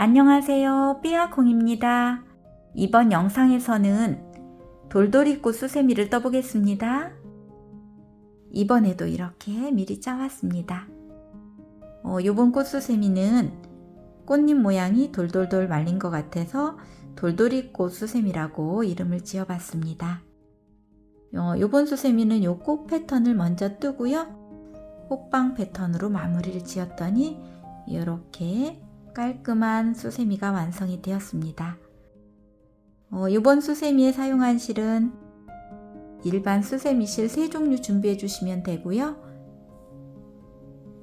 안녕하세요. 삐아콩입니다. 이번 영상에서는 돌돌이꽃 수세미를 떠보겠습니다. 이번에도 이렇게 미리 짜왔습니다. 이번 꽃 수세미는 꽃잎 모양이 돌돌돌 말린 것 같아서 돌돌이꽃 수세미라고 이름을 지어봤습니다. 이번 수세미는 요 꽃 패턴을 먼저 뜨고요. 호빵 패턴으로 마무리를 지었더니 이렇게 깔끔한 수세미가 완성이 되었습니다. 이번 수세미에 사용한 실은 일반 수세미 실 3종류 준비해 주시면 되고요.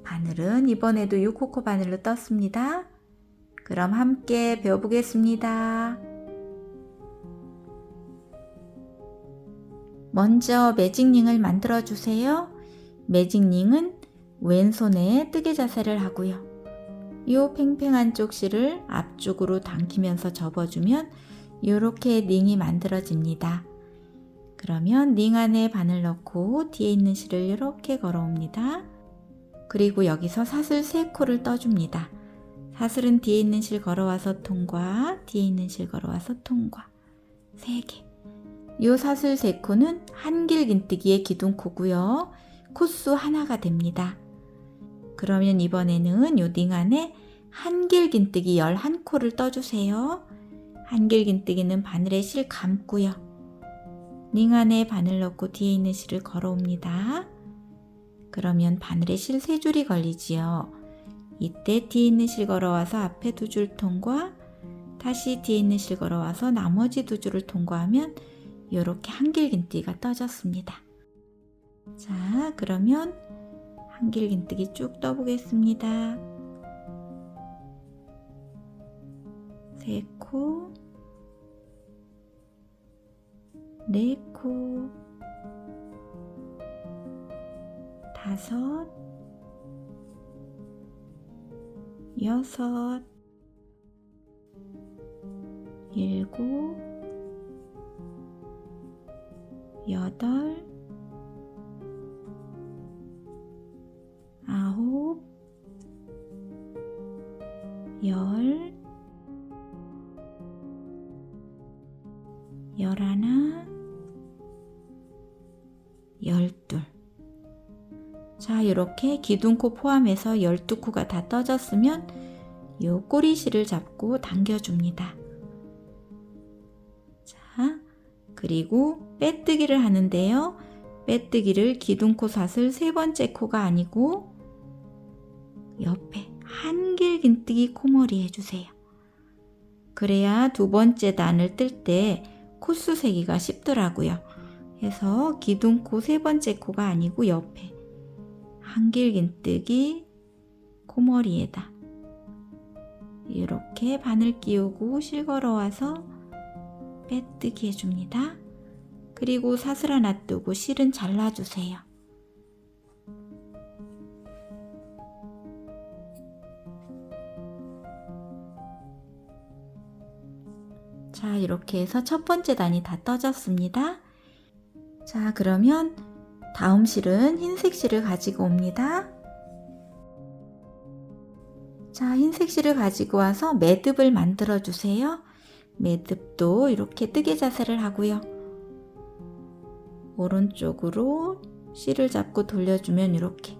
바늘은 이번에도 6코코 바늘로 떴습니다. 그럼 함께 배워보겠습니다. 먼저 매직링을 만들어 주세요. 매직링은 왼손에 뜨개 자세를 하고요. 이 팽팽한 쪽 실을 앞쪽으로 당기면서 접어주면 이렇게 링이 만들어집니다. 그러면 링 안에 바늘 넣고 뒤에 있는 실을 이렇게 걸어옵니다. 그리고 여기서 사슬 3코를 떠줍니다. 사슬은 뒤에 있는 실 걸어와서 통과, 뒤에 있는 실 걸어와서 통과 3개. 이 사슬 3코는 한길긴뜨기의 기둥코고요. 코수 하나가 됩니다. 그러면 이번에는 요 링 안에 한길긴뜨기 11코를 떠주세요. 한길긴뜨기는 바늘에 실 감고요. 링 안에 바늘 넣고 뒤에 있는 실을 걸어옵니다. 그러면 바늘에 실 3줄이 걸리지요. 이때 뒤에 있는 실 걸어와서 앞에 2줄 통과, 다시 뒤에 있는 실 걸어와서 나머지 2줄을 통과하면 이렇게 한길긴뜨기가 떠졌습니다. 자, 그러면 한길긴뜨기 쭉 떠보겠습니다. 3코, 4코, 5, 6, 7, 8, 9, 10, 11, 12. 자, 이렇게 기둥코 포함해서 12코가 다 떠졌으면 이 꼬리실을 잡고 당겨줍니다. 자, 그리고 빼뜨기를 하는데요. 빼뜨기를 기둥코 사슬 3번째 코가 아니고 옆에 한길긴뜨기 코머리 해주세요. 그래야 2번째 단을 뜰 때 코수 세기가 쉽더라고요. 그래서 기둥코 3번째 코가 아니고 옆에 한길긴뜨기 코머리에다 이렇게 바늘 끼우고 실 걸어와서 빼뜨기 해줍니다. 그리고 사슬 하나 뜨고 실은 잘라주세요. 자, 이렇게 해서 첫 번째 단이 다 떠졌습니다. 자, 그러면 다음 실은 흰색 실을 가지고 옵니다. 자, 흰색 실을 가지고 와서 매듭을 만들어 주세요. 매듭도 이렇게 뜨개 자세를 하고요. 오른쪽으로 실을 잡고 돌려주면 이렇게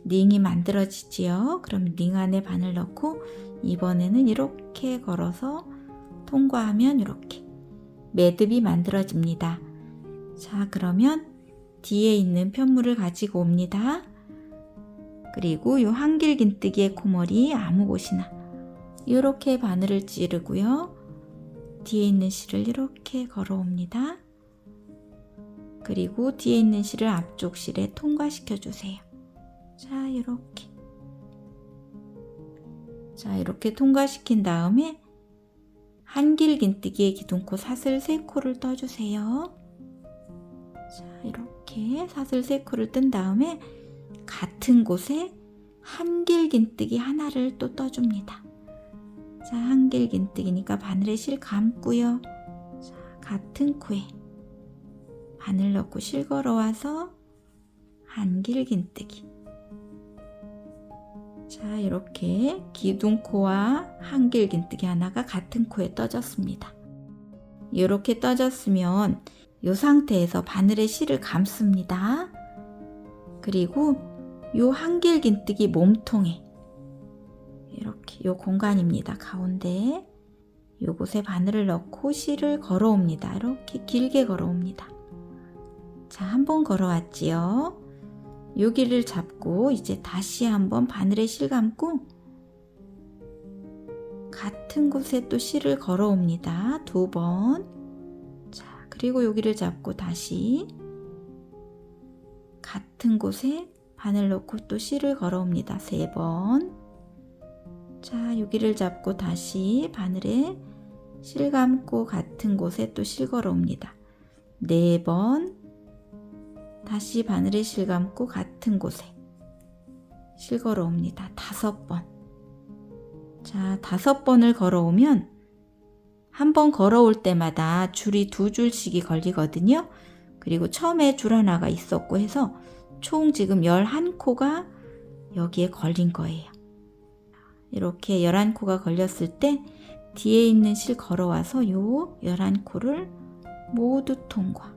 링이 만들어지지요. 그럼 링 안에 바늘 넣고 이번에는 이렇게 걸어서 통과하면 이렇게 매듭이 만들어집니다. 자, 그러면 뒤에 있는 편물을 가지고 옵니다. 그리고 이 한길긴뜨기의 코머리 아무 곳이나 이렇게 바늘을 찌르고요. 뒤에 있는 실을 이렇게 걸어옵니다. 그리고 뒤에 있는 실을 앞쪽 실에 통과시켜 주세요. 자, 이렇게. 자, 이렇게 통과시킨 다음에 한길긴뜨기의 기둥코 사슬 3코를 떠주세요. 자, 이렇게 사슬 3코를 뜬 다음에 같은 곳에 한길긴뜨기 하나를 또 떠줍니다. 자, 한길긴뜨기니까 바늘에 실 감고요. 자, 같은 코에 바늘 넣고 실 걸어와서 한길긴뜨기 자, 이렇게 기둥코와 한길긴뜨기 하나가 같은 코에 떠졌습니다. 이렇게 떠졌으면 이 상태에서 바늘에 실을 감습니다. 그리고 이 한길긴뜨기 몸통에 이렇게 이 공간입니다. 가운데 요곳에 바늘을 넣고 실을 걸어옵니다. 이렇게 길게 걸어옵니다. 자, 한번 걸어왔지요. 여기를 잡고 이제 다시 한번 바늘에 실 감고 같은 곳에 또 실을 걸어옵니다. 2번. 자, 그리고 여기를 잡고 다시 같은 곳에 바늘 넣고 또 실을 걸어옵니다. 3번. 자, 여기를 잡고 다시 바늘에 실 감고 같은 곳에 또 실 걸어옵니다. 4번. 다시 바늘에 실 감고 같은 곳에 실 걸어옵니다. 5번. 자, 5번을 걸어오면 한 번 걸어올 때마다 줄이 2줄씩이 걸리거든요. 그리고 처음에 줄 하나가 있었고 해서 총 지금 11코가 여기에 걸린 거예요. 이렇게 11코가 걸렸을 때 뒤에 있는 실 걸어와서 요 11코를 모두 통과.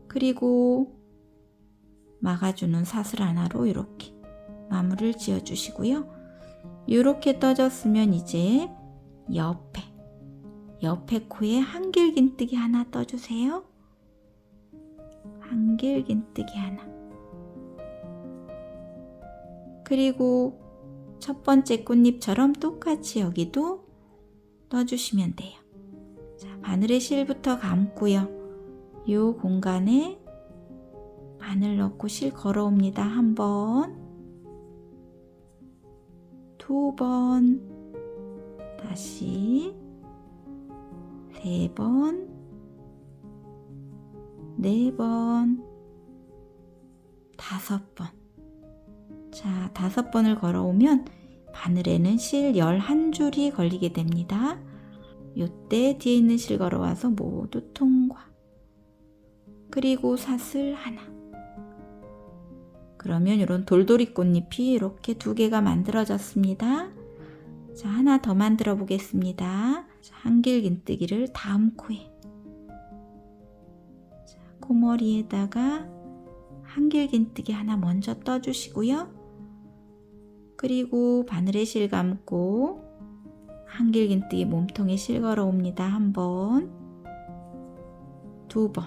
그리고 막아주는 사슬 하나로 이렇게 마무리를 지어주시고요. 이렇게 떠졌으면 이제 옆에 코에 한길긴뜨기 하나 떠주세요. 한길긴뜨기 하나. 그리고 첫 번째 꽃잎처럼 똑같이 여기도 떠주시면 돼요. 자, 바늘에 실부터 감고요. 이 공간에 바늘 넣고 실 걸어옵니다. 1번, 2번, 다시 3번, 4번, 5번. 자, 5번을 걸어오면 바늘에는 실 11줄이 걸리게 됩니다. 이때 뒤에 있는 실 걸어와서 모두 통과. 그리고 사슬 하나. 그러면 이런 돌돌이 꽃잎이 이렇게 2개가 만들어졌습니다. 자, 하나 더 만들어 보겠습니다. 자, 한길긴뜨기를 다음 코에. 자, 코머리에다가 한길긴뜨기 하나 먼저 떠주시고요. 그리고 바늘에 실 감고 한길긴뜨기 몸통에 실 걸어옵니다. 1번, 2번.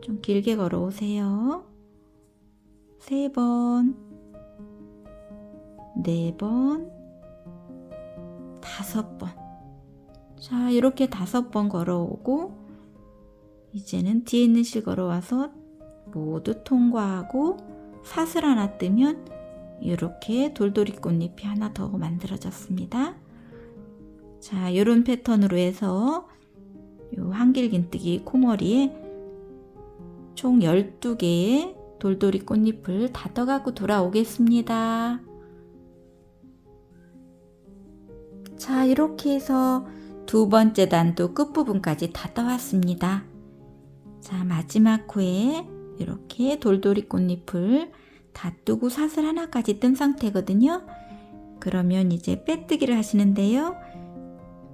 좀 길게 걸어오세요. 3번, 4번, 5번. 자, 이렇게 5번 걸어오고 이제는 뒤에 있는 실 걸어와서 모두 통과하고 사슬 하나 뜨면 이렇게 돌돌이 꽃잎이 하나 더 만들어졌습니다. 자, 이런 패턴으로 해서 요 한길긴뜨기 코머리에 총 12개의 돌돌이 꽃잎을 다 떠갖고 돌아오겠습니다. 자, 이렇게 해서 2번째 단도 끝부분까지 다 떠왔습니다. 자, 마지막 코에 이렇게 돌돌이 꽃잎을 다 뜨고 사슬 하나까지 뜬 상태거든요. 그러면 이제 빼뜨기를 하시는데요.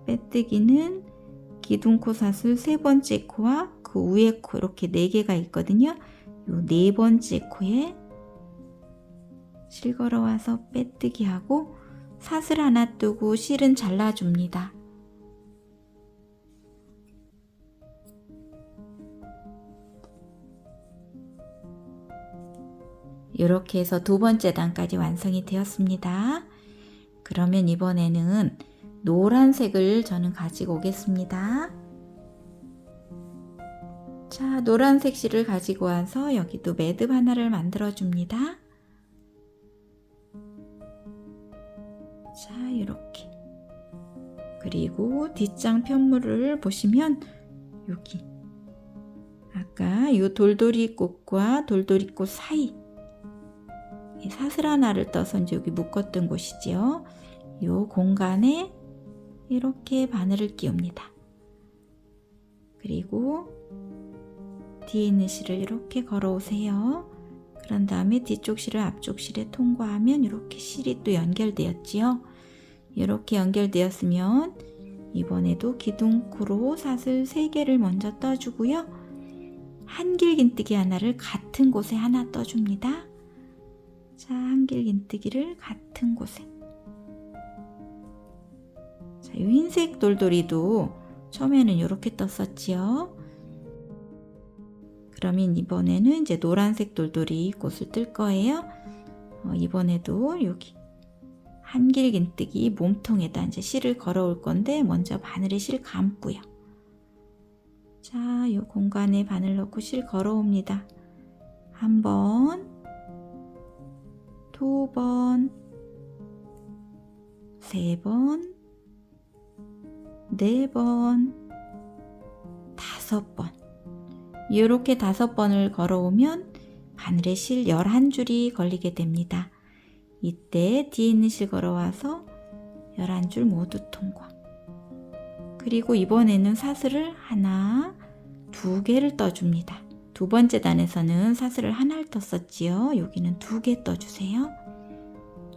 빼뜨기는 기둥코 사슬 3번째 코와 그 위에 코 이렇게 4개가 있거든요. 요 4번째 코에 실 걸어와서 빼뜨기 하고 사슬 하나 뜨고 실은 잘라줍니다. 이렇게 해서 2번째 단까지 완성이 되었습니다. 그러면 이번에는 노란색을 저는 가지고 오겠습니다. 자, 노란색 실을 가지고 와서 여기도 매듭 하나를 만들어 줍니다. 자, 이렇게. 그리고 뒷장 편물을 보시면 여기 아까 이 돌돌이 꽃과 돌돌이 꽃 사이 사슬 하나를 떠서 이제 여기 묶었던 곳이지요. 이 공간에 이렇게 바늘을 끼웁니다. 그리고 뒤에 있는 실을 이렇게 걸어오세요. 그런 다음에 뒤쪽 실을 앞쪽 실에 통과하면 이렇게 실이 또 연결되었지요. 이렇게 연결되었으면 이번에도 기둥코로 사슬 3개를 먼저 떠주고요. 한길긴뜨기 하나를 같은 곳에 하나 떠줍니다. 자, 한길긴뜨기를 같은 곳에. 자, 이 흰색 돌돌이도 처음에는 이렇게 떴었지요. 그러면 이번에는 이제 노란색 돌돌이 꽃을 뜰 거예요. 이번에도 여기 한길긴뜨기 몸통에다 이제 실을 걸어올 건데 먼저 바늘에 실 감고요. 자, 이 공간에 바늘 넣고 실 걸어옵니다. 1번, 2번, 3번, 4번, 5번. 이렇게 5번을 걸어오면 바늘에 실 11줄이 걸리게 됩니다. 이때 뒤에 있는 실 걸어와서 11줄 모두 통과. 그리고 이번에는 사슬을 하나, 2개를 떠줍니다. 두 번째 단에서는 사슬을 하나를 떴었지요. 여기는 2개 떠주세요.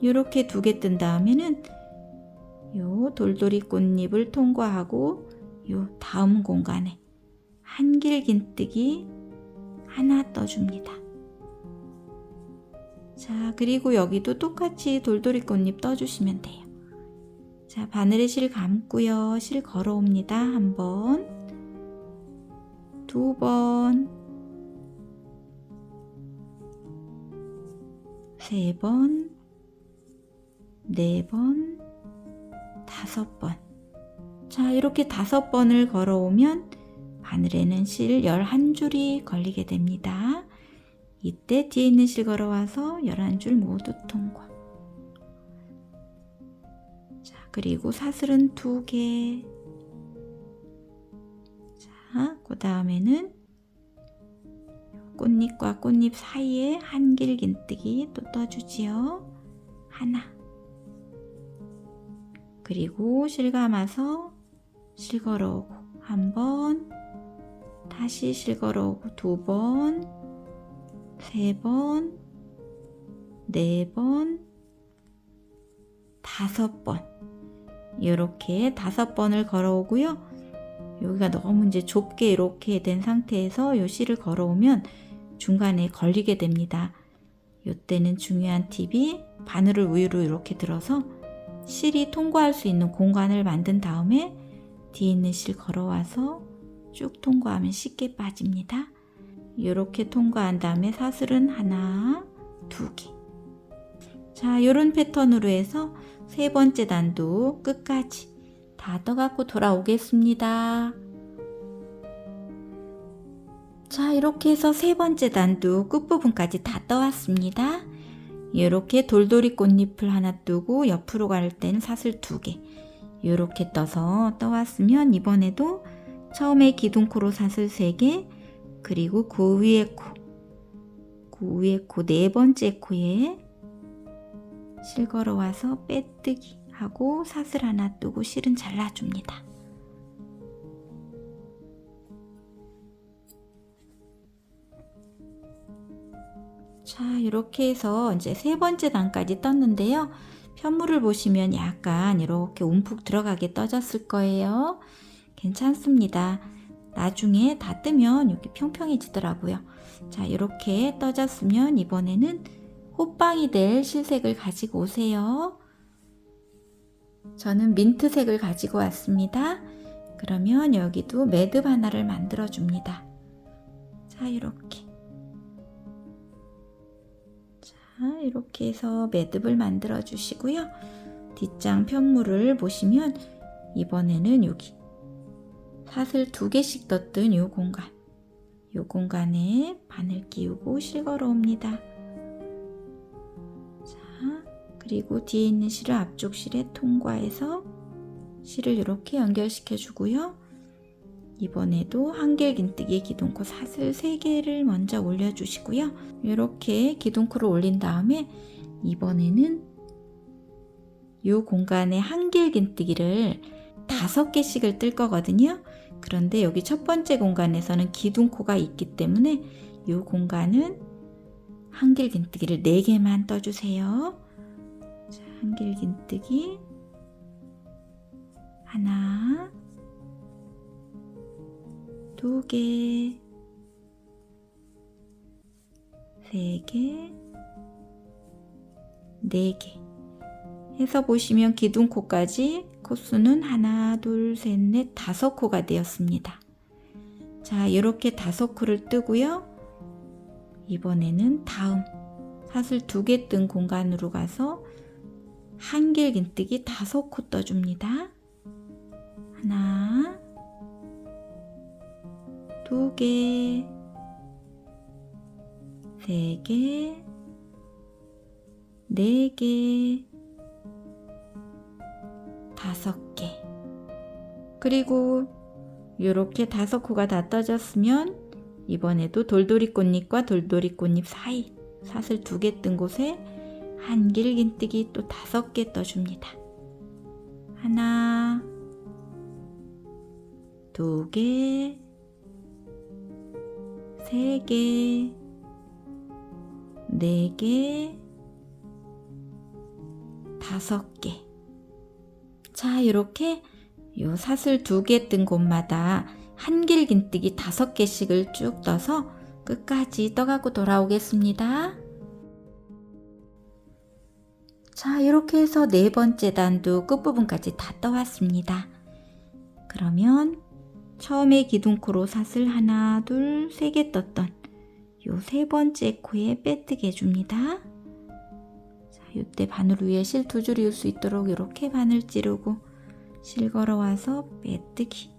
이렇게 2개 뜬 다음에는 요 돌돌이 꽃잎을 통과하고 요 다음 공간에 한길긴뜨기 하나 떠줍니다. 자, 그리고 여기도 똑같이 돌돌이 꽃잎 떠주시면 돼요. 자, 바늘에 실 감고요. 실 걸어옵니다. 1번, 2번, 3번, 4번, 5번. 자, 이렇게 5번을 걸어오면 바늘에는 실 11줄이 걸리게 됩니다. 이때 뒤에 있는 실 걸어와서 11줄 모두 통과. 자, 그리고 사슬은 2개. 자, 그 다음에는 꽃잎과 꽃잎 사이에 한길긴뜨기 또 떠주지요. 하나. 그리고 실 감아서 실 걸어오고 1번, 다시 실 걸어오고 2번, 3번, 4번, 5번. 이렇게 5번을 걸어오고요. 여기가 너무 이제 좁게 이렇게 된 상태에서 이 실을 걸어오면 중간에 걸리게 됩니다. 이때는 중요한 팁이 바늘을 위로 이렇게 들어서 실이 통과할 수 있는 공간을 만든 다음에 뒤에 있는 실 걸어와서 쭉 통과하면 쉽게 빠집니다. 이렇게 통과한 다음에 사슬은 하나, 2개. 자, 이런 패턴으로 해서 3번째 단도 끝까지 다 떠갖고 돌아오겠습니다. 자, 이렇게 해서 3번째 단도 끝부분까지 다 떠왔습니다. 이렇게 돌돌이 꽃잎을 하나 뜨고 옆으로 갈 때는 사슬 2개. 이렇게 떠서 떠왔으면 이번에도 처음에 기둥코로 사슬 3개, 그리고 그 위에 코 4번째 코에 실 걸어와서 빼뜨기 하고 사슬 하나 뜨고 실은 잘라줍니다. 자, 이렇게 해서 이제 3번째 단까지 떴는데요. 편물을 보시면 약간 이렇게 움푹 들어가게 떠졌을 거예요. 괜찮습니다. 나중에 다 뜨면 이렇게 평평해지더라고요. 자, 이렇게 떠졌으면 이번에는 호빵이 될 실색을 가지고 오세요. 저는 민트색을 가지고 왔습니다. 그러면 여기도 매듭 하나를 만들어 줍니다. 자, 이렇게. 자, 이렇게 해서 매듭을 만들어 주시고요. 뒷장 편물을 보시면 이번에는 여기 사슬 2개씩 떴던 이 공간에 바늘 끼우고 실 걸어 옵니다. 자, 그리고 뒤에 있는 실을 앞쪽 실에 통과해서 실을 이렇게 연결시켜 주고요. 이번에도 한길긴뜨기 기둥코 사슬 3개를 먼저 올려주시고요. 이렇게 기둥코를 올린 다음에 이번에는 이 공간에 한길긴뜨기를 5개씩을 뜰 거거든요. 그런데 여기 첫 번째 공간에서는 기둥코가 있기 때문에 이 공간은 한길긴뜨기를 4개만 떠주세요. 자, 한길긴뜨기 하나, 2개, 3개, 4개 해서 보시면 기둥코까지 코수는 하나, 둘, 셋, 넷, 5코가 되었습니다. 자, 이렇게 5코를 뜨고요. 이번에는 다음 사슬 2개 뜬 공간으로 가서 한길긴뜨기 5코 떠줍니다. 하나, 2개, 3개, 4개, 5개. 그리고 이렇게 5코가 다 떠졌으면 이번에도 돌돌이꽃잎과 돌돌이꽃잎 사이 사슬 2개 뜬 곳에 한길긴뜨기 또 5개 떠줍니다. 하나, 2개, 3개, 4개, 5개. 자, 이렇게 요 사슬 2개 뜬 곳마다 한길긴뜨기 5개씩을 쭉 떠서 끝까지 떠가고 돌아오겠습니다. 자, 이렇게 해서 4번째 단도 끝부분까지 다 떠왔습니다. 그러면 처음에 기둥코로 사슬 하나, 둘, 3개 떴던 요 3번째 코에 빼뜨기 해줍니다. 자, 이때 바늘 위에 실 2줄 이을 수 있도록 이렇게 바늘 찌르고 실 걸어와서 빼뜨기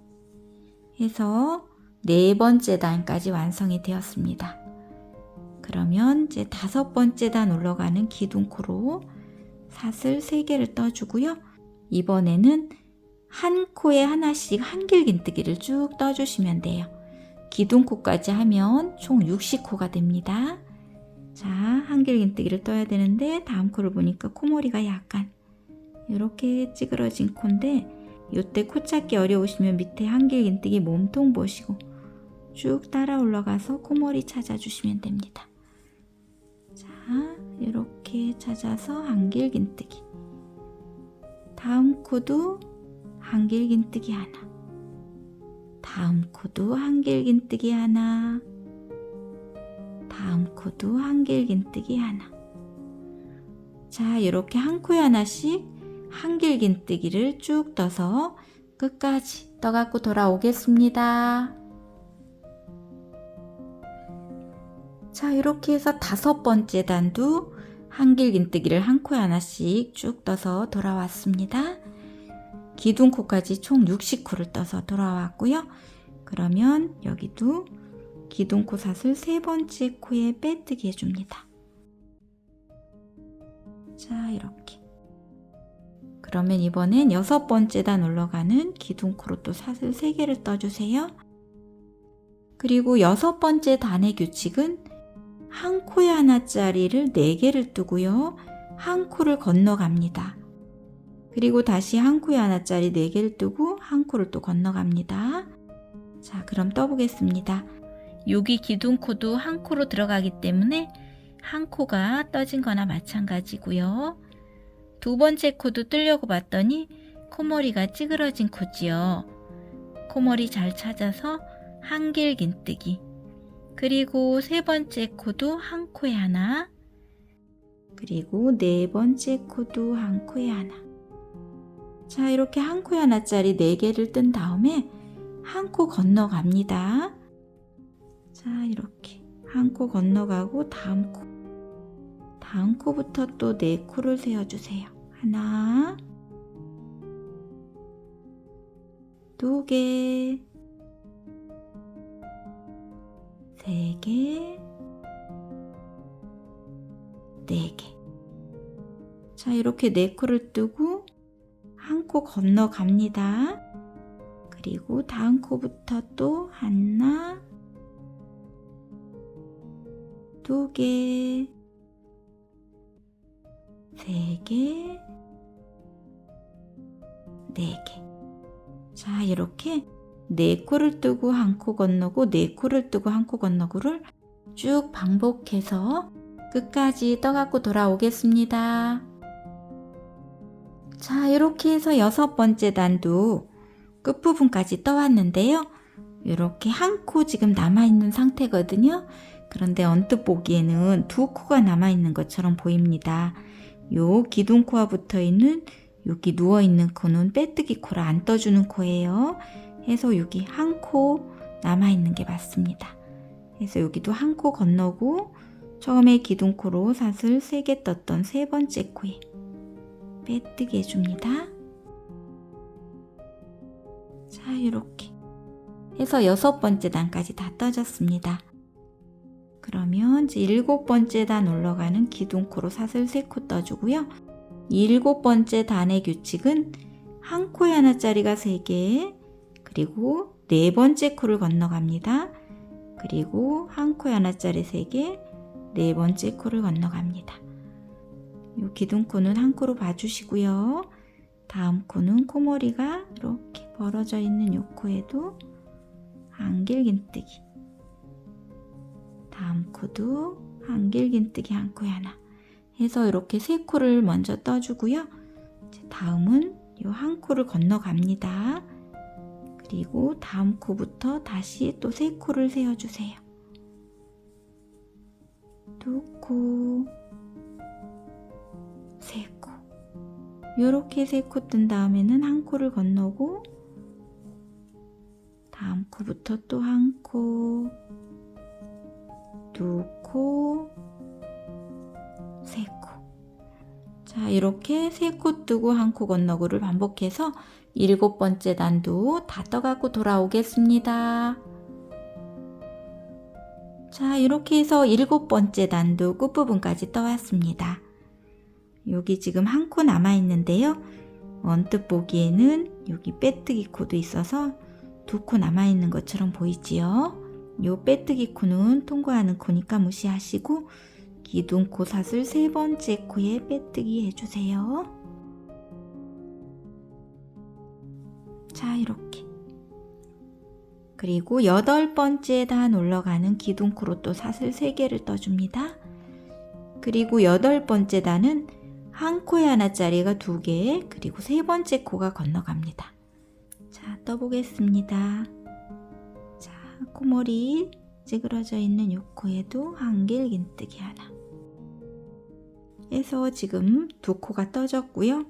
해서 4번째 단까지 완성이 되었습니다. 그러면 이제 5번째 단 올라가는 기둥코로 사슬 3개를 떠주고요. 이번에는 한 코에 하나씩 한길긴뜨기를 쭉 떠주시면 돼요. 기둥코까지 하면 총 60코가 됩니다. 자, 한길긴뜨기를 떠야 되는데 다음 코를 보니까 코머리가 약간 이렇게 찌그러진 코인데 이때 코 찾기 어려우시면 밑에 한길긴뜨기 몸통 보시고 쭉 따라 올라가서 코머리 찾아주시면 됩니다. 자, 이렇게 찾아서 한길긴뜨기. 다음 코도 한길긴뜨기 하나. 다음 코도 한길긴뜨기 하나. 다음 코도 한길긴뜨기 하나. 자, 이렇게 한 코에 하나씩 한길긴뜨기를 쭉 떠서 끝까지 떠갖고 돌아오겠습니다. 자, 이렇게 해서 5번째 단도 한길긴뜨기를 한 코에 하나씩 쭉 떠서 돌아왔습니다. 기둥코까지 총 60코를 떠서 돌아왔고요. 그러면 여기도 기둥코 사슬 3번째 코에 빼뜨기 해줍니다. 자, 이렇게. 그러면 이번엔 6번째 단 올라가는 기둥코로 또 사슬 3개를 떠주세요. 그리고 6번째 단의 규칙은 한 코에 하나짜리를 4개를 뜨고요. 한 코를 건너갑니다. 그리고 다시 한 코에 하나짜리 4개를 뜨고 한 코를 또 건너갑니다. 자, 그럼 떠보겠습니다. 여기 기둥코도 한 코로 들어가기 때문에 한 코가 떠진 거나 마찬가지고요. 2번째 코도 뜨려고 봤더니 코머리가 찌그러진 코지요. 코머리 잘 찾아서 한길긴뜨기. 그리고 3번째 코도 한 코에 하나. 그리고 4번째 코도 한 코에 하나. 자, 이렇게 한 코에 하나짜리 4개를 뜬 다음에 한 코 건너갑니다. 자, 이렇게 한 코 건너가고 다음 코. 다음 코부터 또 4코를 세워주세요. 하나, 2개, 3개, 4개. 자, 이렇게 4코를 뜨고 한 코 건너갑니다. 그리고 다음 코부터 또 하나, 2개, 3개, 4개. 자, 이렇게 4코를 뜨고 한 코 건너고 4코를 뜨고 한 코 건너고를 쭉 반복해서 끝까지 떠갖고 돌아오겠습니다. 자, 이렇게 해서 6번째 단도 끝부분까지 떠왔는데요. 이렇게 한 코 지금 남아있는 상태거든요. 그런데 언뜻 보기에는 2코가 남아있는 것처럼 보입니다. 요 기둥코와 붙어있는 여기 누워있는 코는 빼뜨기 코라 안 떠주는 코예요. 해서 여기 한 코 남아있는 게 맞습니다. 그래서 여기도 한 코 건너고 처음에 기둥코로 사슬 3개 떴던 3번째 코에 빼뜨기 해줍니다. 자, 이렇게 해서 6번째 단까지 다 떠졌습니다. 그러면 이제 7번째 단 올라가는 기둥코로 사슬 3코 떠주고요. 7번째 단의 규칙은 한 코에 하나짜리가 3개, 그리고 4번째 코를 건너갑니다. 그리고 한 코에 하나짜리 3개, 4번째 코를 건너갑니다. 이 기둥코는 한 코로 봐주시고요. 다음 코는 코머리가 이렇게 벌어져 있는 이 코에도 한길긴뜨기, 다음 코도 한길긴뜨기 한 코에 하나 해서 이렇게 3코를 먼저 떠주고요. 다음은 이 한 코를 건너갑니다. 그리고 다음 코부터 다시 또 3코를 세워주세요. 2코, 3코. 이렇게 3코 뜬 다음에는 한 코를 건너고 다음 코부터 또 한 코, 2코, 3코. 자, 이렇게 3코 뜨고 한 코 건너고를 반복해서 7번째 단도 다 떠갖고 돌아오겠습니다. 자, 이렇게 해서 7번째 단도 끝부분까지 떠왔습니다. 여기 지금 한 코 남아있는데요. 언뜻 보기에는 여기 빼뜨기 코도 있어서 2코 남아있는 것처럼 보이지요. 요 빼뜨기 코는 통과하는 코니까 무시하시고 기둥코 사슬 3번째 코에 빼뜨기 해주세요. 자, 이렇게. 그리고 8번째 단 올라가는 기둥코로 또 사슬 3개를 떠줍니다. 그리고 8번째 단은 한 코에 하나짜리가 2개, 그리고 3번째 코가 건너갑니다. 자, 떠보겠습니다. 자, 코머리 찌그러져 있는 요 코에도 한길긴뜨기 하나 해서 지금 2코가 떠졌고요.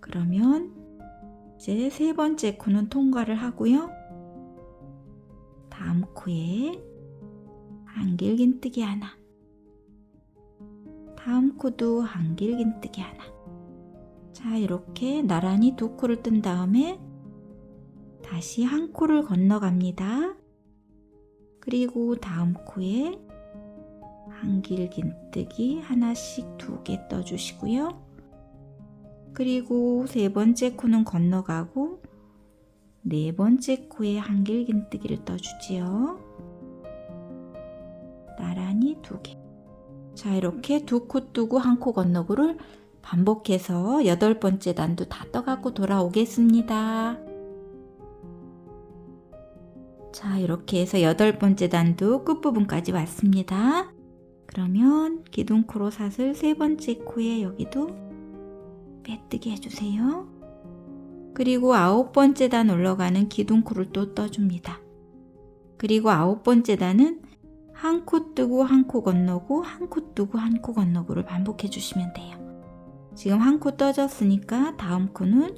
그러면 이제 3번째 코는 통과를 하고요. 다음 코에 한길긴뜨기 하나, 다음 코도 한길긴뜨기 하나. 자, 이렇게 나란히 2코를 뜬 다음에 다시 한 코를 건너갑니다. 그리고 다음 코에 한길긴뜨기 하나씩 2개 떠주시고요. 그리고 3번째 코는 건너가고 4번째 코에 한길긴뜨기를 떠주지요. 나란히 2개. 자, 이렇게 2코 뜨고 한 코 건너고를 반복해서 8번째 단도 다 떠갖고 돌아오겠습니다. 자, 이렇게 해서 8번째 단도 끝부분까지 왔습니다. 그러면 기둥코로 사슬 3번째 코에 여기도 빼뜨기 해주세요. 그리고 9번째 단 올라가는 기둥코를 또 떠줍니다. 그리고 9번째 단은 한 코 뜨고 한 코 건너고 한 코 뜨고 한 코 건너고를 반복해 주시면 돼요. 지금 한 코 떠졌으니까 다음 코는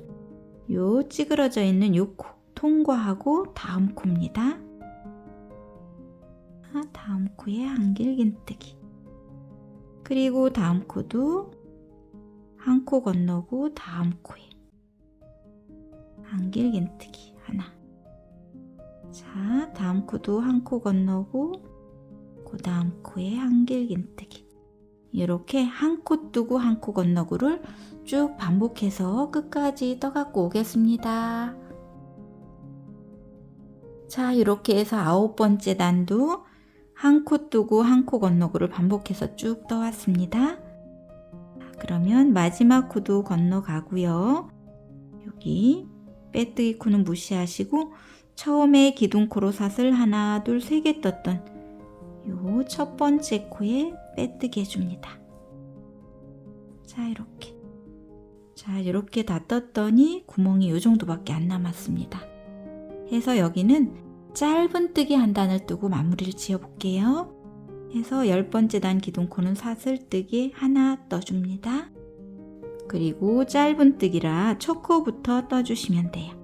요 찌그러져 있는 요 코 통과하고 다음 코입니다. 다음 코에 한길긴뜨기. 그리고 다음 코도 한 코 건너고 다음 코에 한길긴뜨기 하나. 자, 다음 코도 한 코 건너고 그 다음 코에 한길긴뜨기. 이렇게 한 코 뜨고 한 코 건너고를 쭉 반복해서 끝까지 떠갖고 오겠습니다. 자, 이렇게 해서 9번째 단도 한 코 뜨고 한 코 건너고를 반복해서 쭉 떠왔습니다. 그러면 마지막 코도 건너가고요. 여기 빼뜨기 코는 무시하시고 처음에 기둥코로 사슬 하나, 둘, 3개 떴던 요 첫 번째 코에 빼뜨기 해줍니다. 자, 이렇게 다 떴더니 구멍이 이 정도밖에 안 남았습니다. 해서 여기는 짧은뜨기 한 단을 뜨고 마무리를 지어볼게요. 해서 10번째 단 기둥코는 사슬뜨기 하나 떠줍니다. 그리고 짧은뜨기라 첫 코부터 떠주시면 돼요.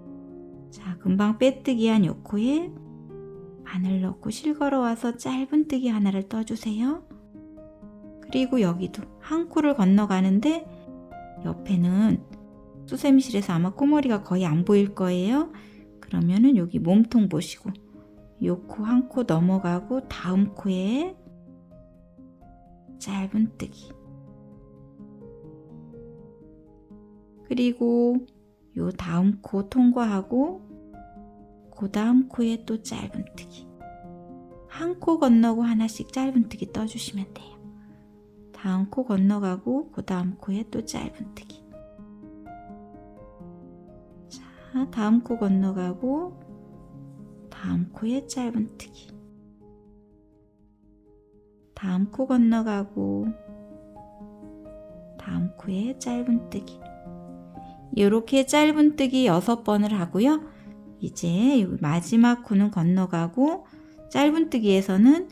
자, 금방 빼뜨기한 요 코에 바늘 넣고 실 걸어와서 짧은뜨기 하나를 떠주세요. 그리고 여기도 한 코를 건너가는데 옆에는 수세미실에서 아마 코머리가 거의 안 보일 거예요. 그러면은 여기 몸통 보시고 요 코 한 코 넘어가고 다음 코에 짧은뜨기, 그리고 요 다음 코 통과하고 그 다음 코에 또 짧은뜨기, 한 코 건너고 하나씩 짧은뜨기 떠주시면 돼요. 다음 코 건너가고 그 다음 코에 또 짧은뜨기. 자, 다음 코 건너가고 다음 코에 짧은뜨기, 다음 코 건너가고 다음 코에 짧은뜨기. 이렇게 짧은뜨기 6번을 하고요. 이제 마지막 코는 건너가고 짧은뜨기에서는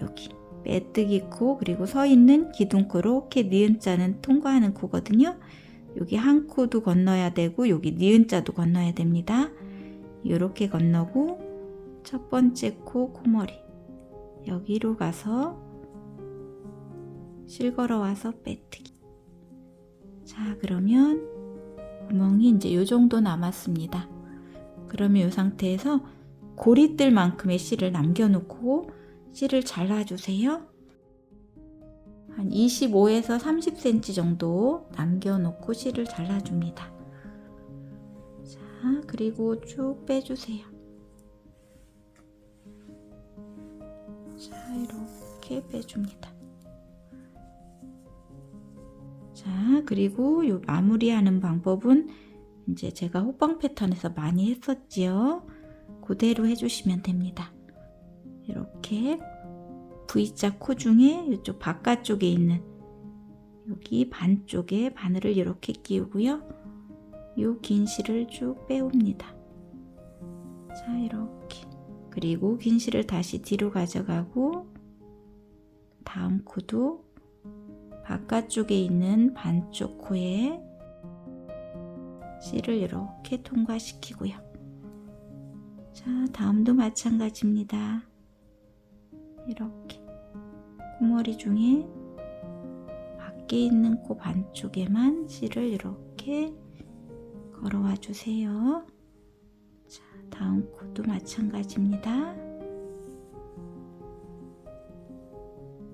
여기 빼뜨기 코 그리고 서 있는 기둥코로 이렇게 니은자는 통과하는 코거든요. 여기 한 코도 건너야 되고 여기 니은자도 건너야 됩니다. 이렇게 건너고 첫 번째 코 코머리 여기로 가서 실 걸어와서 빼뜨기. 자, 그러면 구멍이 이제 이 정도 남았습니다. 그러면 이 상태에서 고리뜰만큼의 실을 남겨놓고 실을 잘라주세요. 한 25에서 30cm 정도 남겨놓고 실을 잘라줍니다. 자, 그리고 쭉 빼주세요. 자, 이렇게 빼줍니다. 자, 그리고 요 마무리하는 방법은 이제 제가 호빵 패턴에서 많이 했었지요. 그대로 해주시면 됩니다. 이렇게 V자 코 중에 이쪽 바깥쪽에 있는 여기 반쪽에 바늘을 이렇게 끼우고요. 요 긴 실을 쭉 빼옵니다. 자, 이렇게. 그리고 긴 실을 다시 뒤로 가져가고 다음 코도 바깥쪽에 있는 반쪽 코에 실을 이렇게 통과시키고요. 자, 다음도 마찬가지입니다. 이렇게 코머리 중에 밖에 있는 코 반쪽에만 실을 이렇게 걸어와 주세요. 자, 다음 코도 마찬가지입니다.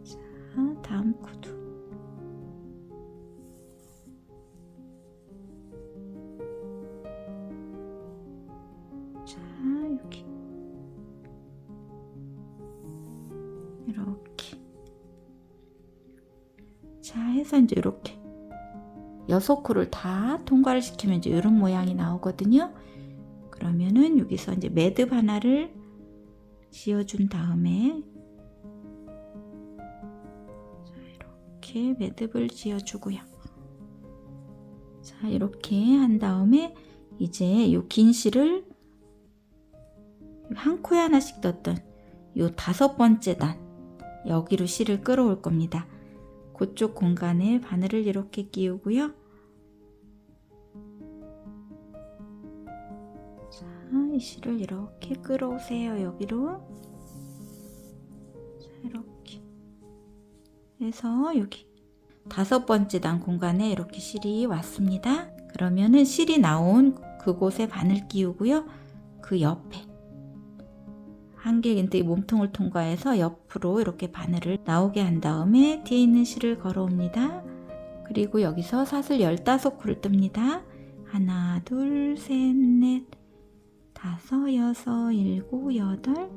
자, 다음 코도 자, 여기 이렇게. 자, 해서 이제 이렇게 6코를 다 통과를 시키면 이제 이런 모양이 나오거든요. 그러면은 여기서 이제 매듭 하나를 지어준 다음에 자, 이렇게 매듭을 지어주고요. 자, 이렇게 한 다음에 이제 요 긴 실을 한 코에 하나씩 떴던 요 5번째 단 여기로 실을 끌어올 겁니다. 그쪽 공간에 바늘을 이렇게 끼우고요. 자, 이 실을 이렇게 끌어오세요. 여기로. 자, 이렇게 해서 여기 5번째 단 공간에 이렇게 실이 왔습니다. 그러면은 실이 나온 그곳에 바늘 끼우고요. 그 옆에 한길긴뜨기 몸통을 통과해서 옆으로 이렇게 바늘을 나오게 한 다음에 뒤에 있는 실을 걸어옵니다. 그리고 여기서 사슬 15코를 뜹니다. 하나, 둘, 셋, 넷, 다섯, 여섯, 일곱, 여덟,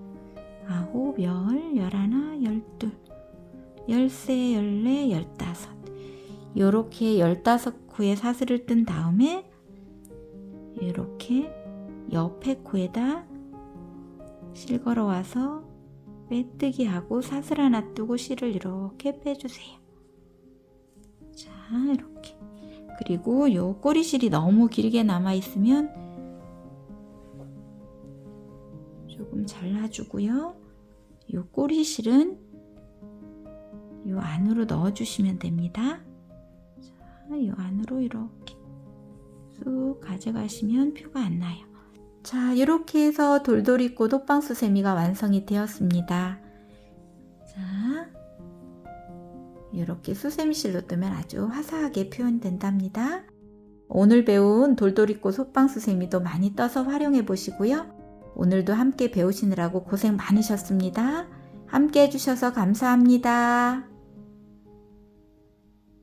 아홉, 열, 열하나, 열둘, 열세, 열네, 열다섯. 요렇게 15코에 사슬을 뜬 다음에 이렇게 옆에 코에다 실 걸어와서 빼뜨기 하고 사슬 하나 뜨고 실을 이렇게 빼주세요. 자, 이렇게. 그리고 요 꼬리실이 너무 길게 남아 있으면 조금 잘라주고요. 요 꼬리실은 요 안으로 넣어주시면 됩니다. 자, 요 안으로 이렇게 쑥 가져가시면 표가 안 나요. 자, 이렇게 해서 돌돌이꽃 호빵수세미가 완성이 되었습니다. 자, 이렇게 수세미실로 뜨면 아주 화사하게 표현된답니다. 오늘 배운 돌돌이꽃 호빵수세미도 많이 떠서 활용해 보시고요. 오늘도 함께 배우시느라고 고생 많으셨습니다. 함께 해주셔서 감사합니다.